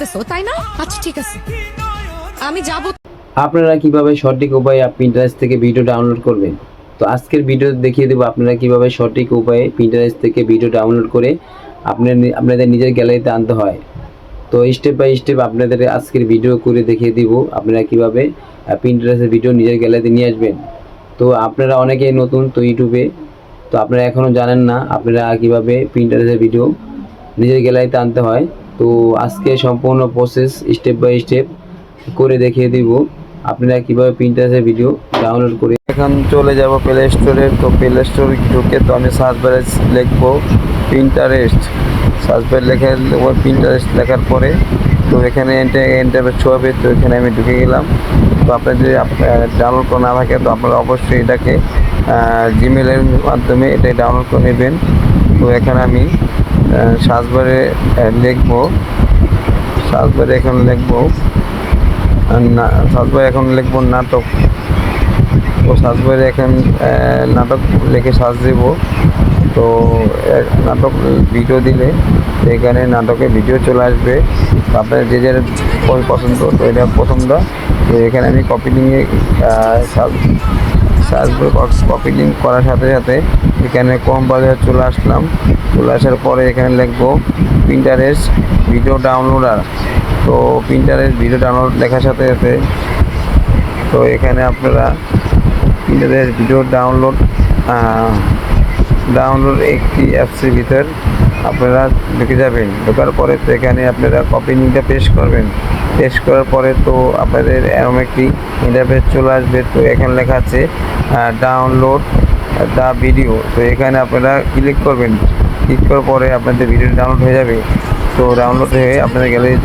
করতেছো তাই না? আচ্ছা ঠিক আছে, আমি যাব। আপনারা কিভাবে সঠিক উপায়ে পিন্টারেস্ট থেকে ভিডিও ডাউনলোড করবেন, তো আজকের ভিডিও দেখিয়ে দেবো আপনারা কিভাবে সঠিক উপায়ে পিন্টারেস্ট থেকে ভিডিও ডাউনলোড করে আপনাদের নিজের গ্যালারিতে আনতে হয়। তো স্টেপ বাই স্টেপ আপনাদের আজকের ভিডিও করে দেখিয়ে দিব আপনারা কিভাবে পিন্টারেস্টের ভিডিও নিজের গ্যালারিতে নিয়ে আসবেন। তো আপনারা অনেকেই নতুন তো ইউটিউবে, তো আপনারা এখনও জানেন না আপনারা কিভাবে পিন্টারেস্টের ভিডিও নিজের গ্যালারিতে আনতে হয়। তো আজকে সম্পূর্ণ প্রসেস স্টেপ বাই স্টেপ করে দেখিয়ে দিব আপনারা কিভাবে পিন্টারেস্টের ভিডিও ডাউনলোড করে। এখন চলে যাব প্লে স্টোরে। তো প্লে স্টোর ঢুকে তো আমি সার্চ বারে লিখবো পিন্টারেস্ট, সার্চ বারে লেখা পিন্টারেস্ট লেখার পরে তো এখানে এন্টার শো হবে। তো এখানে আমি ঢুকে গেলাম। তো আপনার যদি ডাউনলোড করা না থাকে তো আপনারা অবশ্যই এটাকে জিমেলের মাধ্যমে এটাই ডাউনলোড করে নেবেন। তো এখানে আমি সার্চ বারে লিখবো, সার্চ বারে এখন লিখবো সার্চ বারে এখন লিখবো নাটক। তো সার্চ বারে এখন নাটক লিখে সার্চ দেবো। তো নাটক ভিডিও দিলে এখানে নাটকের ভিডিও চলে আসবে। আপনার যে যার পছন্দ, তো এটা প্রথমটা। তো এখানে আমি কপি লিঙ্কে সার্চ কপি লিঙ্ক করার সাথে সাথে এখানে কম বাজার চলে আসলাম। চলে আসার পরে এখানে লিখবো পিন্টারেস্ট ভিডিও ডাউনলোডার। তো পিন্টারেস্ট ভিডিও ডাউনলোড লেখার সাথে সাথে তো এখানে আপনারা পিন্টারেস্ট ভিডিও ডাউনলোড একটি অ্যাপসের ভিতর আপনারা ঢুকে যাবেন। ঢোকার পরে তো এখানে আপনারা কপি লিঙ্কটা পেস্ট করবেন। পেস্ট করার পরে তো আপনাদের এরকম একটি ইন্টারফেস চলে আসবে। তো এখানে লেখা আছে ডাউনলোড দ্য ভিডিও। তো এখানে আপনারা ক্লিক করবেন। ক্লিক করার পরে আপনাদের ভিডিও ডাউনলোড হয়ে যাবে। তো ডাউনলোড হয়ে আপনাদের গ্যালারি